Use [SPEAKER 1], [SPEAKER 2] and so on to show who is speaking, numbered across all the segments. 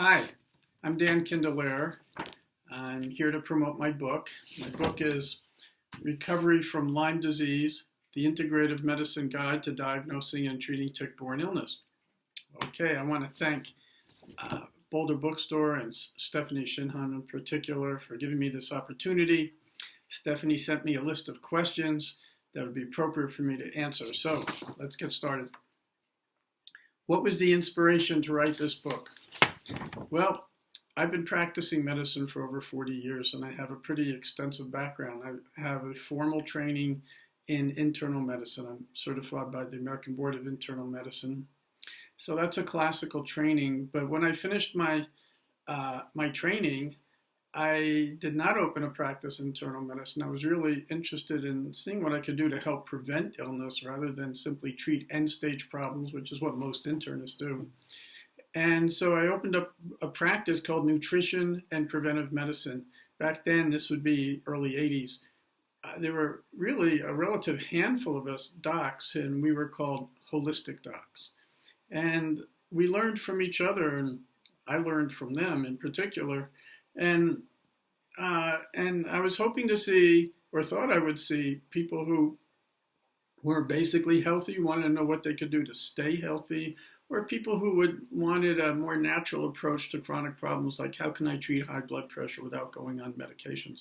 [SPEAKER 1] Hi, I'm Dan Kinderlehrer. I'm here to promote my book. My book is Recovery from Lyme Disease, the Integrative Medicine Guide to Diagnosing and Treating Tick-Borne Illness. Okay, I want to thank Boulder Bookstore and Stephanie Shinhan in particular for giving me this opportunity. Stephanie sent me a list of questions that would be appropriate for me to answer. So let's get started. What was the inspiration to write this book? Well, I've been practicing medicine for over 40 years and I have a pretty extensive background. I have a formal training in internal medicine. I'm certified by the American Board of Internal Medicine. So that's a classical training, but when I finished my training, I did not open a practice in internal medicine. I was really interested in seeing what I could do to help prevent illness rather than simply treat end-stage problems, which is what most internists do. And so I opened up a practice called Nutrition and Preventive Medicine. Back then, this would be early 80s. There were really a relative handful of us docs, and we were called holistic docs. And we learned from each other, and I learned from them in particular. And I was hoping to see, or thought I would see, people who were basically healthy, wanted to know what they could do to stay healthy, or people who wanted a more natural approach to chronic problems, like how can I treat high blood pressure without going on medications?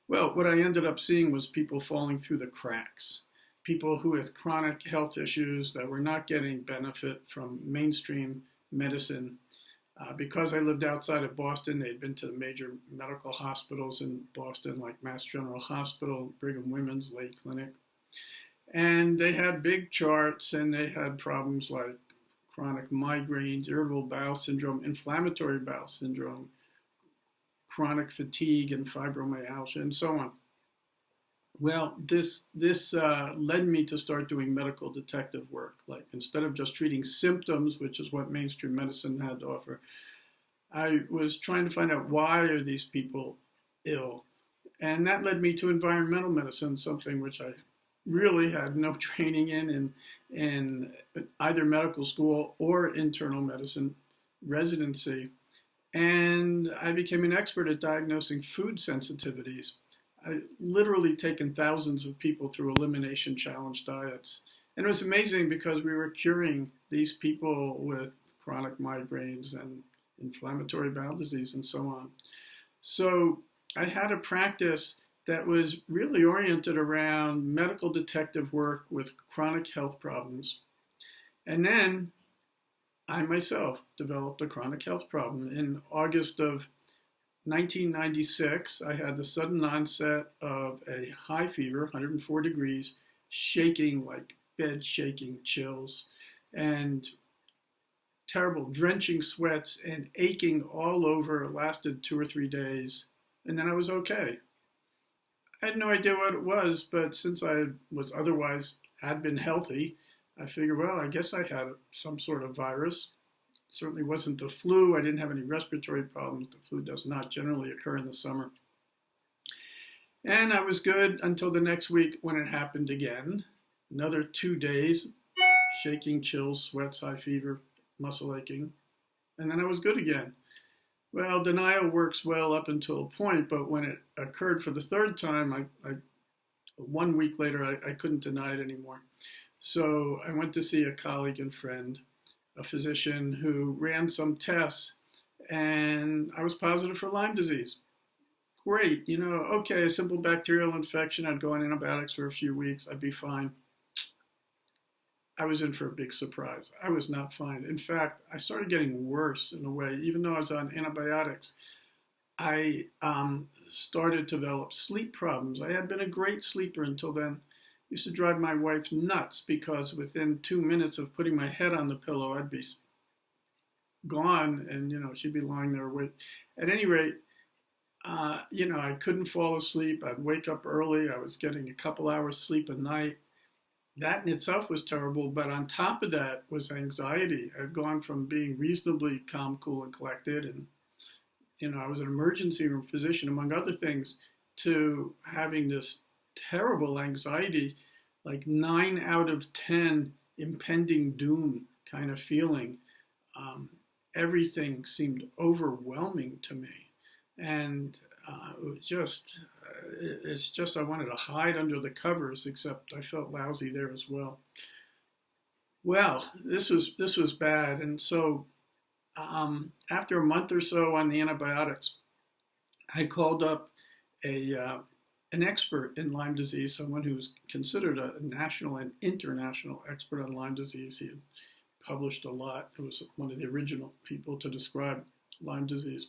[SPEAKER 1] Well, what I ended up seeing was people falling through the cracks, people who had chronic health issues that were not getting benefit from mainstream medicine. Because I lived outside of Boston, they'd been to the major medical hospitals in Boston, like Mass General Hospital, Brigham Women's, Lay Clinic. And they had big charts, and they had problems like chronic migraines, irritable bowel syndrome, inflammatory bowel syndrome, chronic fatigue and fibromyalgia, and so on. Well, this led me to start doing medical detective work. Like, instead of just treating symptoms, which is what mainstream medicine had to offer, I was trying to find out, why are these people ill? And that led me to environmental medicine, something which I really had no training in either medical school or internal medicine residency. And I became an expert at diagnosing food sensitivities. I literally taken thousands of people through elimination challenge diets. And it was amazing because we were curing these people with chronic migraines and inflammatory bowel disease and so on. So I had a practice that was really oriented around medical detective work with chronic health problems. And then I myself developed a chronic health problem. In August of 1996, I had the sudden onset of a high fever, 104 degrees, shaking, like bed shaking chills, and terrible drenching sweats and aching all over. It lasted 2 or 3 days, and then I was okay. I had no idea what it was, but since I was otherwise had been healthy, I figured, well, I guess I had some sort of virus. It certainly wasn't the flu. I didn't have any respiratory problems. The flu does not generally occur in the summer. And I was good until the next week when it happened again. Another 2 days, shaking, chills, sweats, high fever, muscle aching. And then I was good again. Well, denial works well up until a point, but when it occurred for the third time, 1 week later, I couldn't deny it anymore. So I went to see a colleague and friend, a physician who ran some tests, and I was positive for Lyme disease. Great, okay, a simple bacterial infection. I'd go on antibiotics for a few weeks. I'd be fine. I was in for a big surprise. I was not fine. In fact, I started getting worse in a way. Even though I was on antibiotics, I started to develop sleep problems. I had been a great sleeper until then. It used to drive my wife nuts because within 2 minutes of putting my head on the pillow, I'd be gone, and she'd be lying there awake. At any rate, I couldn't fall asleep. I'd wake up early. I was getting a couple hours sleep a night. That in itself was terrible, but on top of that was anxiety. I'd gone from being reasonably calm, cool, and collected, and I was an emergency room physician, among other things, to having this terrible anxiety, like 9 out of 10 impending doom kind of feeling. everything seemed overwhelming to me. And it was just, it's just, I wanted to hide under the covers, except I felt lousy there as well. Well, this was bad. And so after a month or so on the antibiotics, I called up an expert in Lyme disease, someone who was considered a national and international expert on Lyme disease. He had published a lot. It was one of the original people to describe Lyme disease.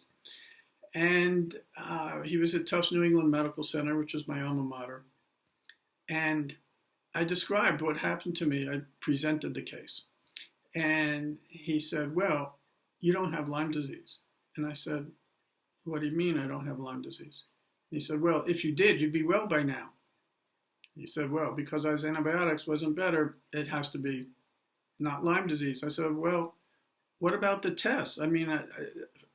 [SPEAKER 1] And he was at Tufts New England Medical Center, which is my alma mater. And I described what happened to me. I presented the case. And he said, well, you don't have Lyme disease. And I said, what do you mean I don't have Lyme disease? And he said, well, if you did, you'd be well by now. He said, well, because those antibiotics wasn't better, it has to be not Lyme disease. I said, well, what about the tests? I mean,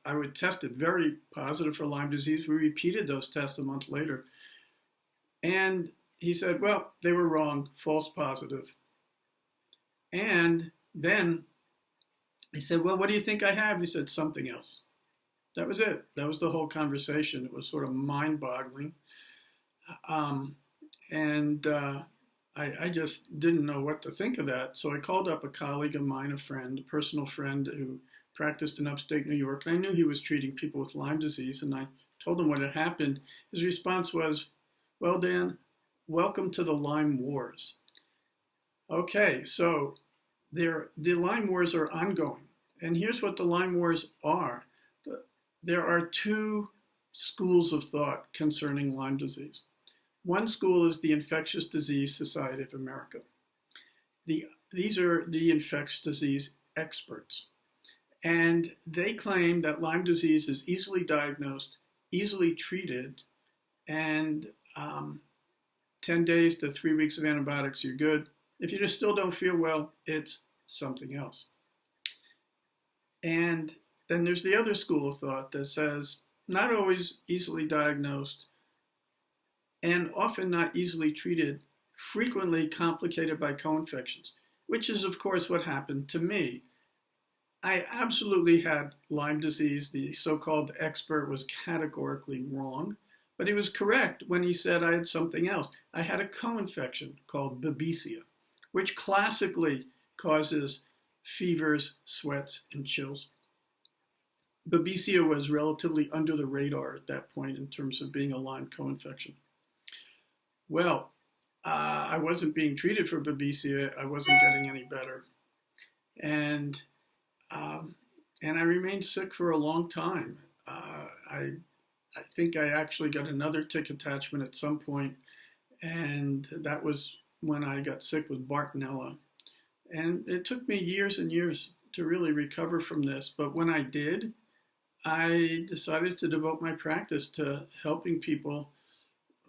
[SPEAKER 1] I would test it very positive for Lyme disease. We repeated those tests a month later. And he said, well, they were wrong, false positive. And then he said, well, what do you think I have? He said, something else. That was it. That was the whole conversation. It was sort of mind-boggling. I just didn't know what to think of that. So I called up a colleague of mine, a friend, a personal friend who practiced in upstate New York. And I knew he was treating people with Lyme disease. And I told him what had happened. His response was, well, Dan, welcome to the Lyme Wars. Okay, so the Lyme Wars are ongoing. And here's what the Lyme Wars are. There are two schools of thought concerning Lyme disease. One school is the Infectious Disease Society of America. These are the infectious disease experts. And they claim that Lyme disease is easily diagnosed, easily treated, and 10 days to 3 weeks of antibiotics, you're good. If you just still don't feel well, it's something else. And then there's the other school of thought that says not always easily diagnosed and often not easily treated, frequently complicated by co-infections, which is, of course, what happened to me. I absolutely had Lyme disease. The so-called expert was categorically wrong, but he was correct when he said I had something else. I had a co-infection called Babesia, which classically causes fevers, sweats, and chills. Babesia was relatively under the radar at that point in terms of being a Lyme co-infection. Well, I wasn't being treated for Babesia. I wasn't getting any better. And I remained sick for a long time. I think I actually got another tick attachment at some point, and that was when I got sick with Bartonella. And it took me years and years to really recover from this, but when I did, I decided to devote my practice to helping people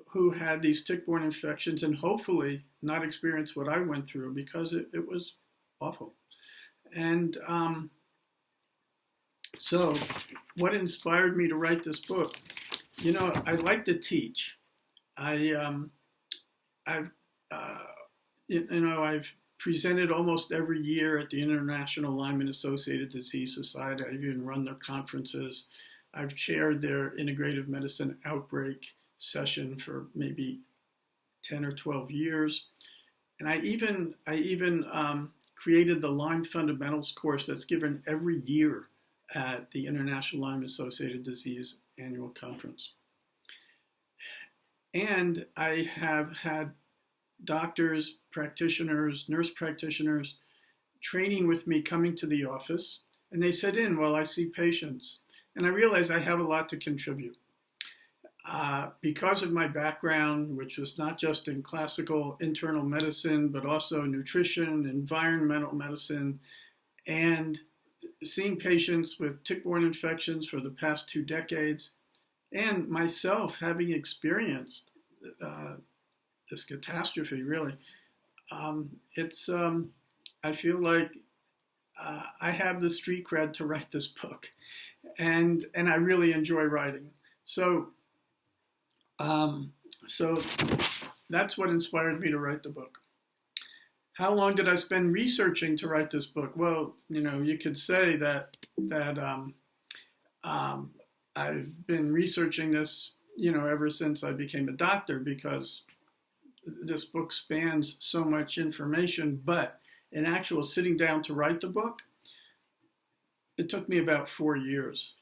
[SPEAKER 1] who had these tick-borne infections and hopefully not experience what I went through, because it was awful. And so what inspired me to write this book? You know, I like to teach. I've presented almost every year at the International Lyme and Associated Disease Society. I've even run their conferences. I've chaired their integrative medicine outbreak session for maybe 10 or 12 years. And I even created the Lyme Fundamentals course that's given every year at the International Lyme Associated Disease Annual Conference. And I have had doctors, practitioners, nurse practitioners training with me, coming to the office, and they sit in while I see patients. And I realize I have a lot to contribute. Because of my background, which was not just in classical internal medicine, but also nutrition, environmental medicine, and seeing patients with tick-borne infections for the past 2 decades, and myself having experienced this catastrophe, really, I feel like I have the street cred to write this book, and I really enjoy writing. So that's what inspired me to write the book. how long did I spend researching to write this book? Well, you could say that I've been researching this, ever since I became a doctor, because this book spans so much information. But in actual sitting down to write the book, it took me about 4 years.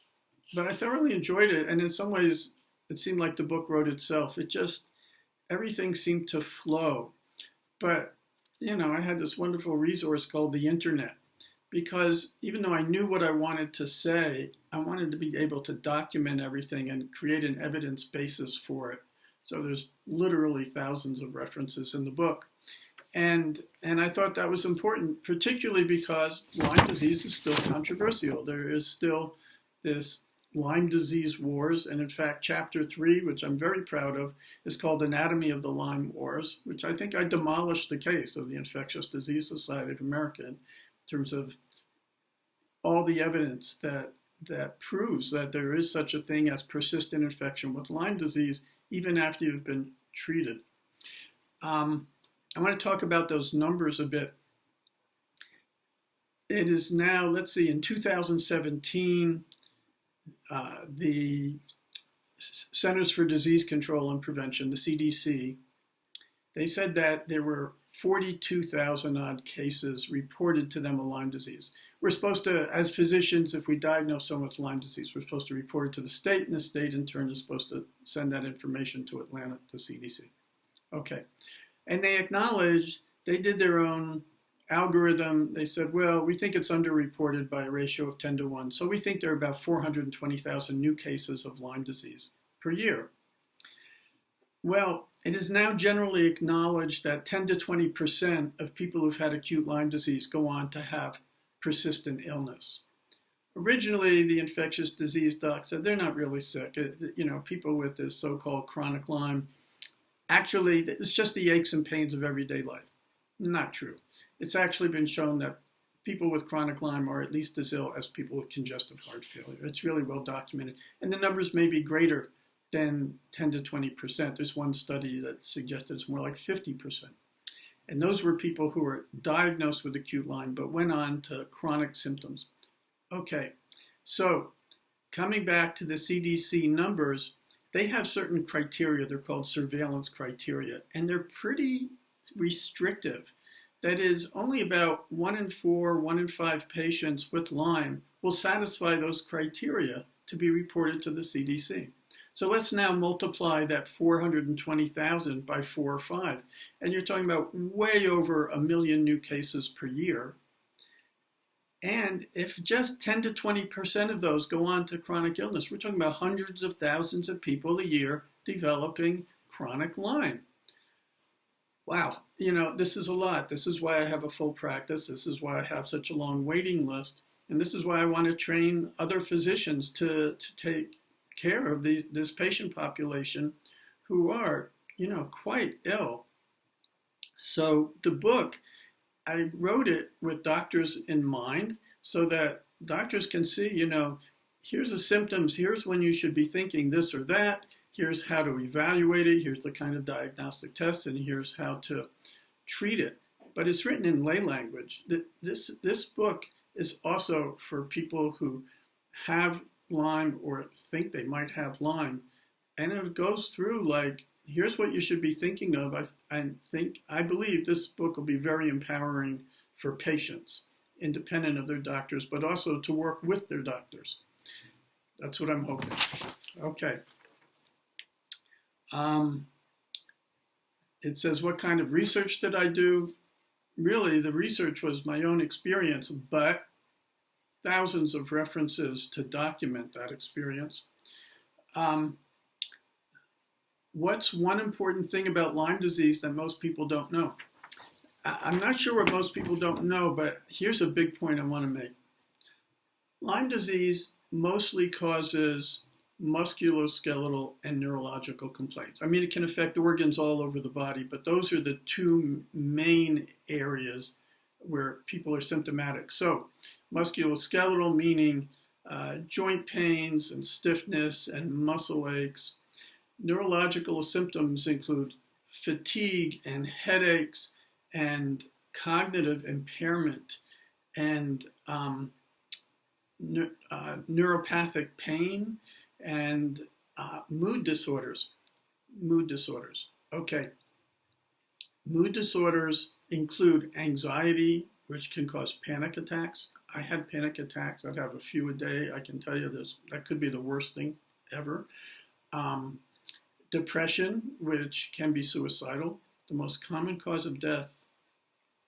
[SPEAKER 1] But I thoroughly enjoyed it, and in some ways, it seemed like the book wrote itself. Everything seemed to flow. But, I had this wonderful resource called the internet, because even though I knew what I wanted to say, I wanted to be able to document everything and create an evidence basis for it. So there's literally thousands of references in the book. And I thought that was important, particularly because Lyme disease is still controversial. There is still this Lyme disease wars, and in fact, chapter 3, which I'm very proud of, is called Anatomy of the Lyme Wars, which I think I demolished the case of the Infectious Disease Society of America in terms of all the evidence that proves that there is such a thing as persistent infection with Lyme disease, even after you've been treated. I want to talk about those numbers a bit. It is now, let's see, in 2017, the Centers for Disease Control and Prevention, the CDC, they said that there were 42,000 odd cases reported to them of Lyme disease. We're supposed to, as physicians, if we diagnose someone with Lyme disease, we're supposed to report it to the state, and the state in turn is supposed to send that information to Atlanta, to CDC. Okay. And they acknowledged, they did their own algorithm. They said, well, we think it's underreported by a ratio of 10 to 1. So we think there are about 420,000 new cases of Lyme disease per year. Well, it is now generally acknowledged that 10 to 20% of people who've had acute Lyme disease go on to have persistent illness. Originally, the infectious disease doc said they're not really sick. People with this so-called chronic Lyme, actually, it's just the aches and pains of everyday life. Not true. It's actually been shown that people with chronic Lyme are at least as ill as people with congestive heart failure. It's really well documented. And the numbers may be greater than 10 to 20%. There's one study that suggested it's more like 50%. And those were people who were diagnosed with acute Lyme but went on to chronic symptoms. Okay, so coming back to the CDC numbers, they have certain criteria. They're called surveillance criteria, and they're pretty restrictive. That is, only about 1 in 4, 1 in 5 patients with Lyme will satisfy those criteria to be reported to the CDC. So let's now multiply that 420,000 by 4 or 5, and you're talking about way over 1 million new cases per year. And if just 10 to 20% of those go on to chronic illness, we're talking about hundreds of thousands of people a year developing chronic Lyme. Wow, this is a lot. This is why I have a full practice. This is why I have such a long waiting list. And this is why I want to train other physicians to take care of this patient population who are, quite ill. So the book, I wrote it with doctors in mind so that doctors can see, here's the symptoms, here's when you should be thinking this or that, here's how to evaluate it, here's the kind of diagnostic test, and here's how to treat it. But it's written in lay language. This book is also for people who have Lyme or think they might have Lyme, and it goes through like, here's what you should be thinking of. I believe this book will be very empowering for patients, independent of their doctors, but also to work with their doctors. That's what I'm hoping. Okay. It says, what kind of research did I do? Really, the research was my own experience, but thousands of references to document that experience. What's one important thing about Lyme disease that most people don't know? I'm not sure what most people don't know, but here's a big point I want to make. Lyme disease mostly causes musculoskeletal and neurological complaints. I mean, it can affect organs all over the body, but those are the two main areas where people are symptomatic. So, musculoskeletal meaning joint pains and stiffness and muscle aches. Neurological symptoms include fatigue and headaches and cognitive impairment and neuropathic pain and mood disorders. Mood disorders. Okay. Mood disorders include anxiety, which can cause panic attacks. I had panic attacks. I'd have a few a day. I can tell you this, that could be the worst thing ever. Depression, which can be suicidal. The most common cause of death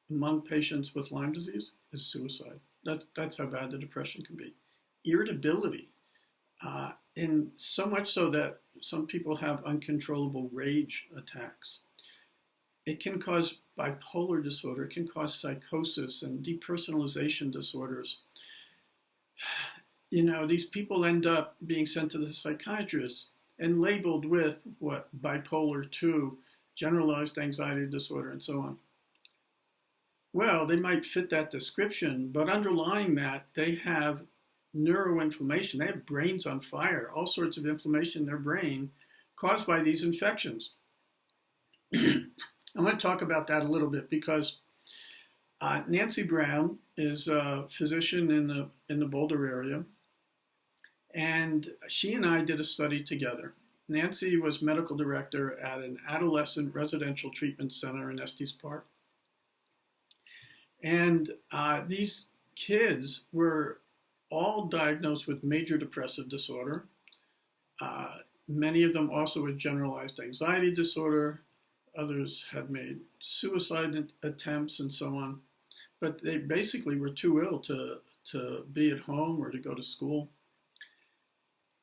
[SPEAKER 1] among patients with Lyme disease is suicide. That's how bad the depression can be. Irritability, and so much so that some people have uncontrollable rage attacks. It can cause bipolar disorder. It can cause psychosis and depersonalization disorders. These people end up being sent to the psychiatrist and labeled with what? Bipolar 2, generalized anxiety disorder, and so on. Well, they might fit that description, but underlying that, they have neuroinflammation. They have brains on fire, all sorts of inflammation in their brain caused by these infections. I'm going to talk about that a little bit because Nancy Brown is a physician in the Boulder area, and she and I did a study together. Nancy was medical director at an adolescent residential treatment center in Estes Park. And these kids were all diagnosed with major depressive disorder. Many of them also with generalized anxiety disorder. Others had made suicide attempts and so on. But they basically were too ill to be at home or to go to school.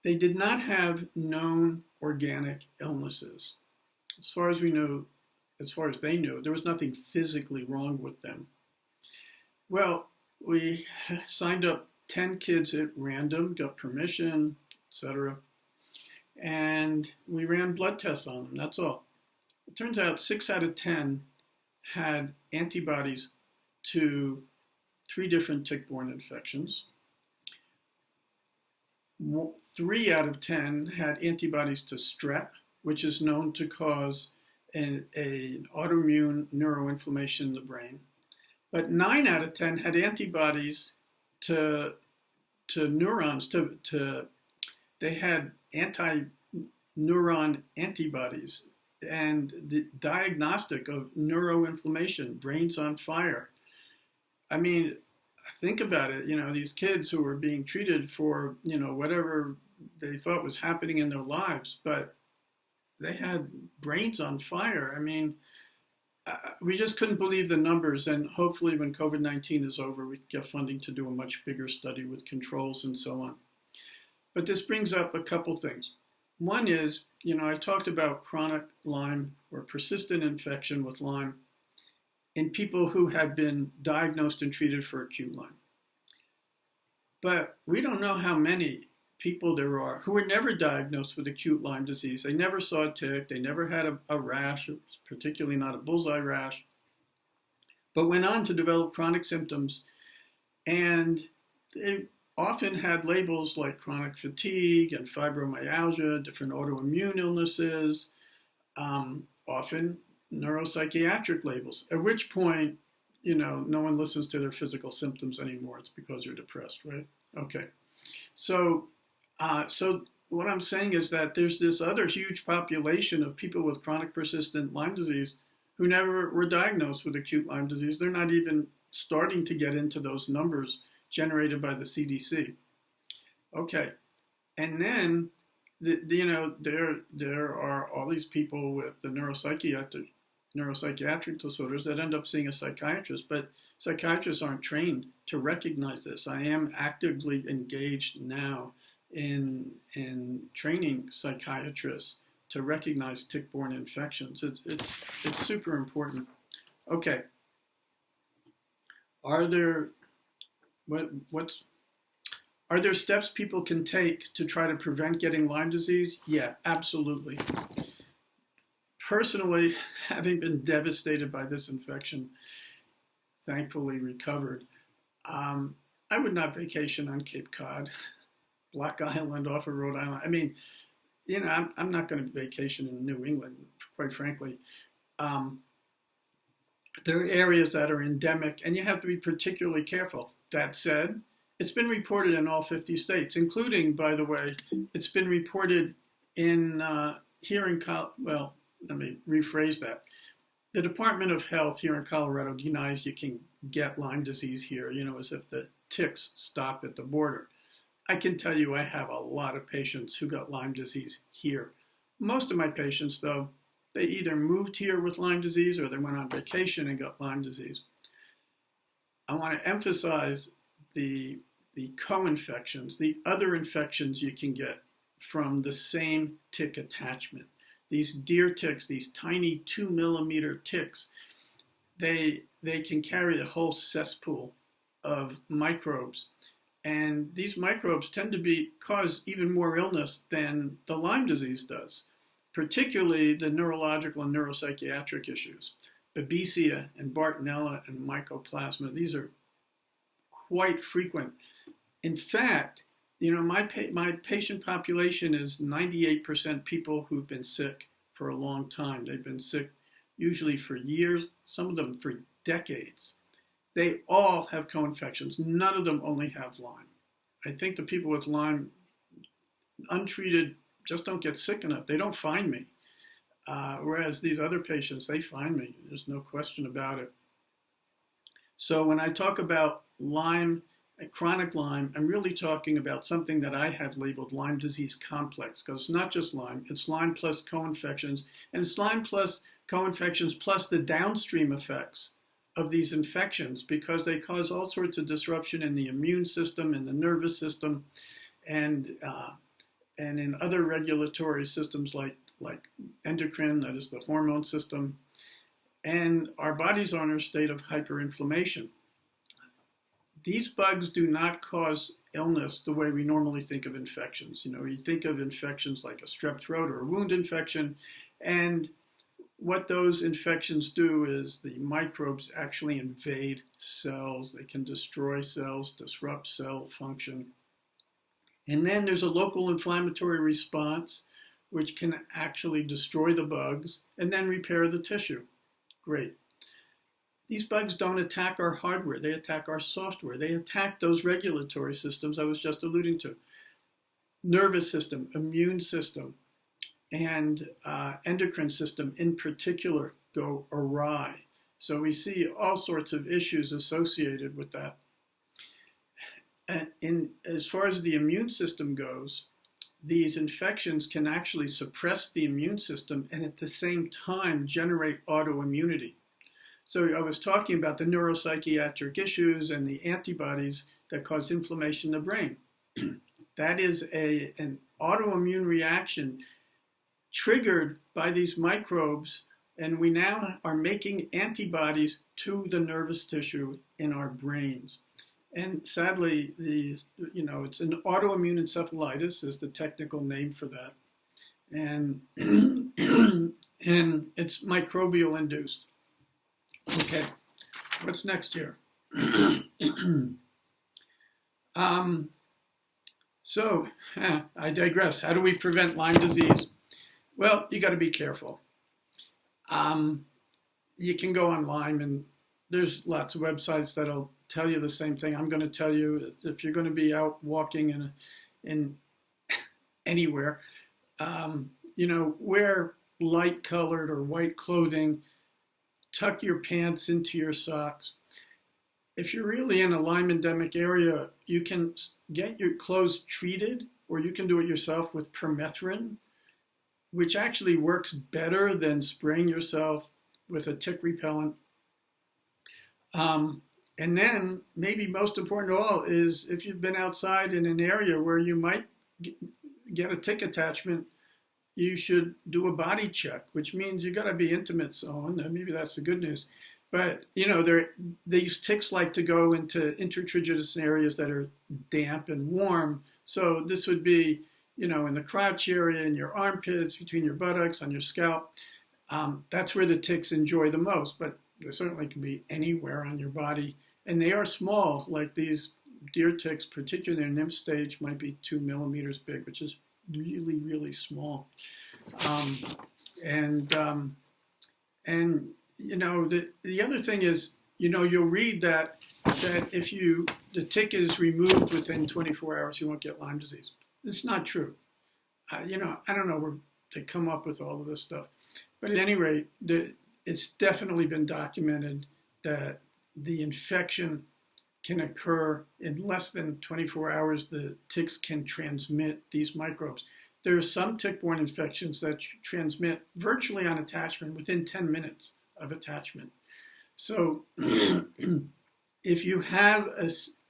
[SPEAKER 1] They did not have known organic illnesses. As far as they knew, there was nothing physically wrong with them. Well, we signed up 10 kids at random, got permission, etc. And we ran blood tests on them, that's all. It turns out 6 out of 10 had antibodies to 3 different tick-borne infections. 3 out of 10 had antibodies to strep, which is known to cause an autoimmune neuroinflammation in the brain. But 9 out of 10 had antibodies to neurons. They had anti-neuron antibodies and the diagnostic of neuroinflammation, brains on fire. I mean, think about it. These kids who were being treated for whatever they thought was happening in their lives, but they had brains on fire. I mean, we just couldn't believe the numbers, and hopefully when COVID-19 is over, we can get funding to do a much bigger study with controls and so on. But this brings up a couple things. One is, I talked about chronic Lyme or persistent infection with Lyme in people who had been diagnosed and treated for acute Lyme. But we don't know how many people there are who were never diagnosed with acute Lyme disease. They never saw a tick. They never had a rash, particularly not a bullseye rash, but went on to develop chronic symptoms. And they often had labels like chronic fatigue and fibromyalgia, different autoimmune illnesses, often neuropsychiatric labels, at which point, no one listens to their physical symptoms anymore. It's because you're depressed, right? Okay. So what I'm saying is that there's this other huge population of people with chronic persistent Lyme disease who never were diagnosed with acute Lyme disease. They're not even starting to get into those numbers generated by the CDC. Okay. And then, there are all these people with the neuropsychiatric disorders that end up seeing a psychiatrist, but psychiatrists aren't trained to recognize this. I am actively engaged now in training psychiatrists to recognize tick-borne infections. It's super important. Okay. Are there steps people can take to try to prevent getting Lyme disease? Yeah, absolutely. Personally, having been devastated by this infection, thankfully recovered, I would not vacation on Cape Cod, Block Island off of Rhode Island. I mean, I'm not going to vacation in New England, quite frankly. There are areas that are endemic, and you have to be particularly careful. That said, it's been reported in all 50 states, including, by the way, it's been reported in here in well, let me rephrase that. The Department of Health here in Colorado denies you can get Lyme disease here, as if the ticks stop at the border. I can tell you I have a lot of patients who got Lyme disease here. Most of my patients, though, they either moved here with Lyme disease or they went on vacation and got Lyme disease. I want to emphasize the co-infections, the other infections you can get from the same tick attachment. These deer ticks, these tiny 2-millimeter ticks, they can carry a whole cesspool of microbes. And these microbes tend to cause even more illness than the Lyme disease does, particularly the neurological and neuropsychiatric issues. Babesia and Bartonella and Mycoplasma, these are quite frequent. In fact, my patient population is 98% people who've been sick for a long time. They've been sick usually for years, some of them for decades. They all have co-infections. None of them only have Lyme. I think the people with Lyme, untreated, just don't get sick enough. They don't find me. Whereas these other patients, they find me. There's no question about it. So when I talk about Lyme, chronic Lyme, I'm really talking about something that I have labeled Lyme disease complex, because it's not just Lyme, it's Lyme plus co-infections, and it's Lyme plus co-infections plus the downstream effects of these infections, because they cause all sorts of disruption in the immune system, in the nervous system, and in other regulatory systems like endocrine, that is the hormone system, and our bodies are in a state of hyperinflammation. These bugs do not cause illness the way we normally think of infections. You think of infections like a strep throat or a wound infection, and what those infections do is the microbes actually invade cells. They can destroy cells, disrupt cell function. And then there's a local inflammatory response, which can actually destroy the bugs and then repair the tissue. Great. These bugs don't attack our hardware. They attack our software. They attack those regulatory systems I was just alluding to. Nervous system, immune system, and endocrine system in particular go awry. So we see all sorts of issues associated with that. And as far as the immune system goes, these infections can actually suppress the immune system and at the same time generate autoimmunity. So I was talking about the neuropsychiatric issues and the antibodies that cause inflammation in the brain. That is an autoimmune reaction triggered by these microbes, and we now are making antibodies to the nervous tissue in our brains. And sadly, it's an autoimmune encephalitis is the technical name for that. And, and it's microbial induced. Okay, what's next here? I digress. How do we prevent Lyme disease? Well, you got to be careful. You can go on Lyme, and there's lots of websites that'll tell you the same thing. I'm going to tell you, if you're going to be out walking in anywhere, wear light-colored or white clothing. Tuck your pants into your socks. If you're really in a Lyme endemic area, you can get your clothes treated, or you can do it yourself with permethrin, which actually works better than spraying yourself with a tick repellent. And then, maybe most important of all, is if you've been outside in an area where you might get a tick attachment, you should do a body check, which means you got to be intimate zone. Maybe that's the good news. But, these ticks like to go into intertriginous areas that are damp and warm. So this would be, in the crotch area, in your armpits, between your buttocks, on your scalp. That's where the ticks enjoy the most, but they certainly can be anywhere on your body. And they are small, like these deer ticks, particularly in their nymph stage, might be 2 millimeters big, which is really, really small. And the other thing is, you'll read that if the tick is removed within 24 hours, you won't get Lyme disease. It's not true. I don't know where they come up with all of this stuff. But at any rate, it's definitely been documented that the infection can occur in less than 24 hours. The ticks can transmit these microbes. There are some tick-borne infections that transmit virtually on attachment within 10 minutes of attachment. So if you have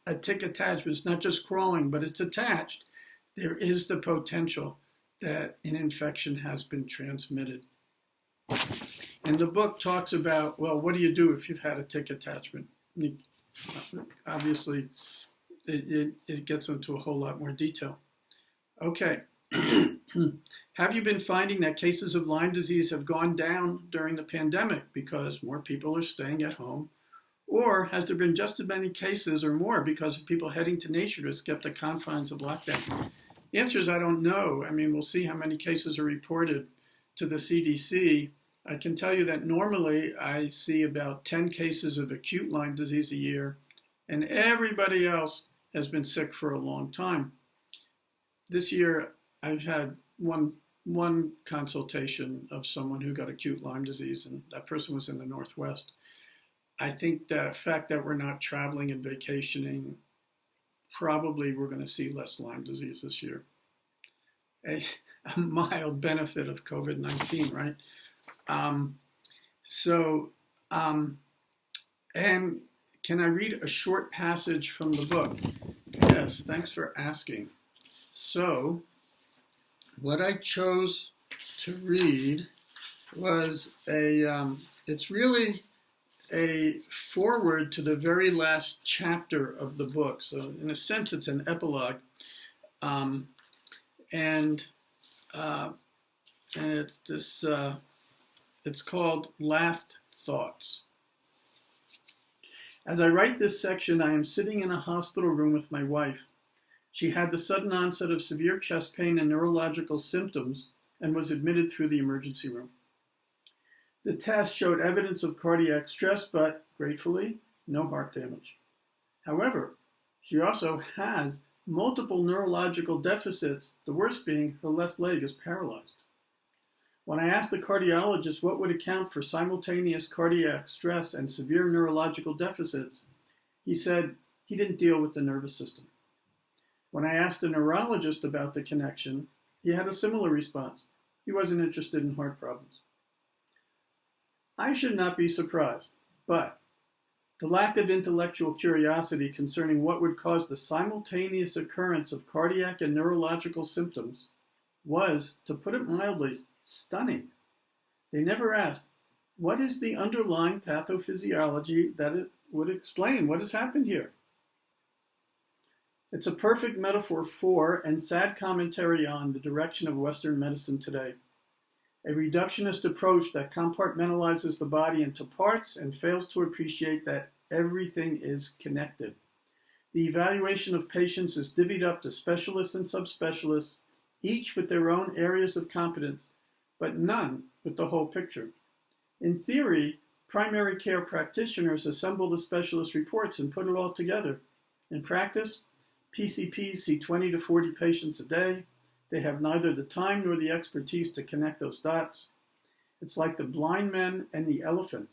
[SPEAKER 1] a tick attachment, it's not just crawling, but it's attached, there is the potential that an infection has been transmitted. And the book talks about, well, what do you do if you've had a tick attachment? Obviously, it gets into a whole lot more detail. Okay. Have you been finding that cases of Lyme disease have gone down during the pandemic because more people are staying at home? Or has there been just as many cases or more because of people heading to nature to escape the confines of lockdown? The answer is I don't know. I mean, we'll see how many cases are reported to the CDC. I can tell you that normally I see about 10 cases of acute Lyme disease a year, and everybody else has been sick for a long time. This year, I've had one consultation of someone who got acute Lyme disease, and that person was in the Northwest. I think the fact that we're not traveling and vacationing, probably we're going to see less Lyme disease this year. A mild benefit of COVID-19, right? And can I read a short passage from the book? Yes, thanks for asking. So, what I chose to read was it's really a foreword to the very last chapter of the book. So, in a sense, it's an epilogue. And it's called Last Thoughts. As I write this section, I am sitting in a hospital room with my wife. She had the sudden onset of severe chest pain and neurological symptoms and was admitted through the emergency room. The test showed evidence of cardiac stress, but gratefully, no heart damage. However, she also has multiple neurological deficits, the worst being her left leg is paralyzed. When I asked the cardiologist what would account for simultaneous cardiac stress and severe neurological deficits, he said he didn't deal with the nervous system. When I asked a neurologist about the connection, he had a similar response. He wasn't interested in heart problems. I should not be surprised, but the lack of intellectual curiosity concerning what would cause the simultaneous occurrence of cardiac and neurological symptoms was, to put it mildly, stunning. They never asked, what is the underlying pathophysiology that it would explain what has happened here? It's a perfect metaphor for and sad commentary on the direction of Western medicine today. A reductionist approach that compartmentalizes the body into parts and fails to appreciate that everything is connected. The evaluation of patients is divvied up to specialists and subspecialists, each with their own areas of competence, but none with the whole picture. In theory, primary care practitioners assemble the specialist reports and put it all together. In practice, PCPs see 20 to 40 patients a day. They have neither the time nor the expertise to connect those dots. It's like the blind man and the elephant.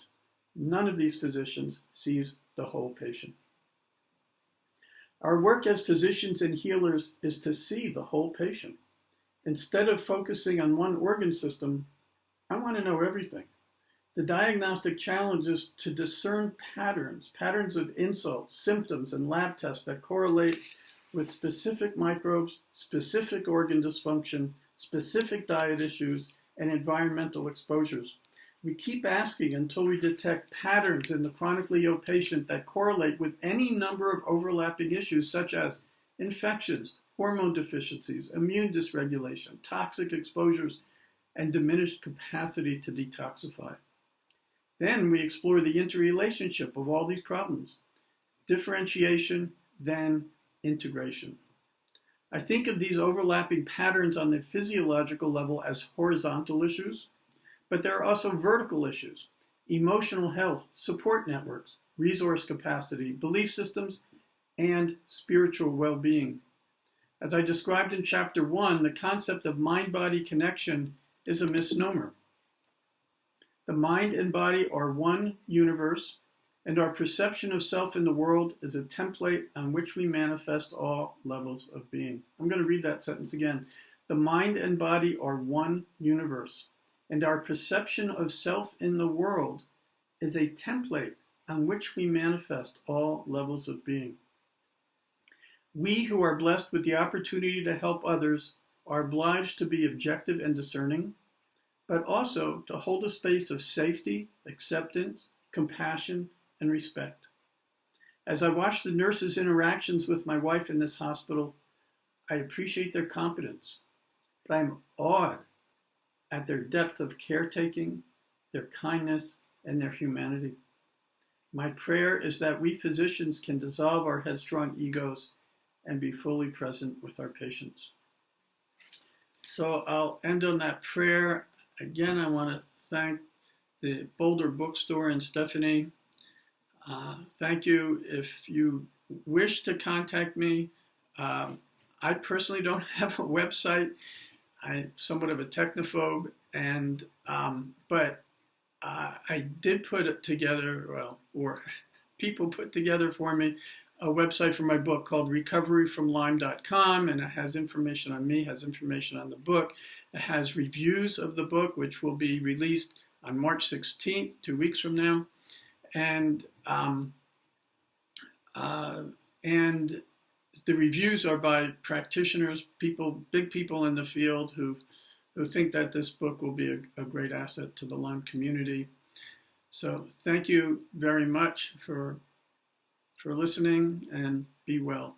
[SPEAKER 1] None of these physicians sees the whole patient. Our work as physicians and healers is to see the whole patient. Instead of focusing on one organ system, I want to know everything. The diagnostic challenge is to discern patterns of insults, symptoms, and lab tests that correlate with specific microbes, specific organ dysfunction, specific diet issues, and environmental exposures. We keep asking until we detect patterns in the chronically ill patient that correlate with any number of overlapping issues such as infections, hormone deficiencies, immune dysregulation, toxic exposures, and diminished capacity to detoxify. Then we explore the interrelationship of all these problems. Differentiation, then integration. I think of these overlapping patterns on the physiological level as horizontal issues, but there are also vertical issues. emotional health, support networks, resource capacity, belief systems, and spiritual well-being. As I described in Chapter 1, the concept of mind-body connection is a misnomer. The mind and body are one universe, and our perception of self in the world is a template on which we manifest all levels of being. I'm going to read that sentence again. The mind and body are one universe, and our perception of self in the world is a template on which we manifest all levels of being. We who are blessed with the opportunity to help others are obliged to be objective and discerning, but also to hold a space of safety, acceptance, compassion, and respect. As I watch the nurses' interactions with my wife in this hospital, I appreciate their competence, but I am awed at their depth of caretaking, their kindness, and their humanity. My prayer is that we physicians can dissolve our headstrong egos and be fully present with our patients. So I'll end on that prayer. Again, I want to thank the Boulder Bookstore and Stephanie. Thank you. If you wish to contact me, I personally don't have a website. I'm somewhat of a technophobe, but I did put it together, or people put together for me, a website for my book called recoveryfromlyme.com, and it has information on me, has information on the book. It has reviews of the book, which will be released on March 16th, 2 weeks from now. And the reviews are by practitioners, big people in the field who think that this book will be a great asset to the Lyme community. So thank you very much for listening, and be well.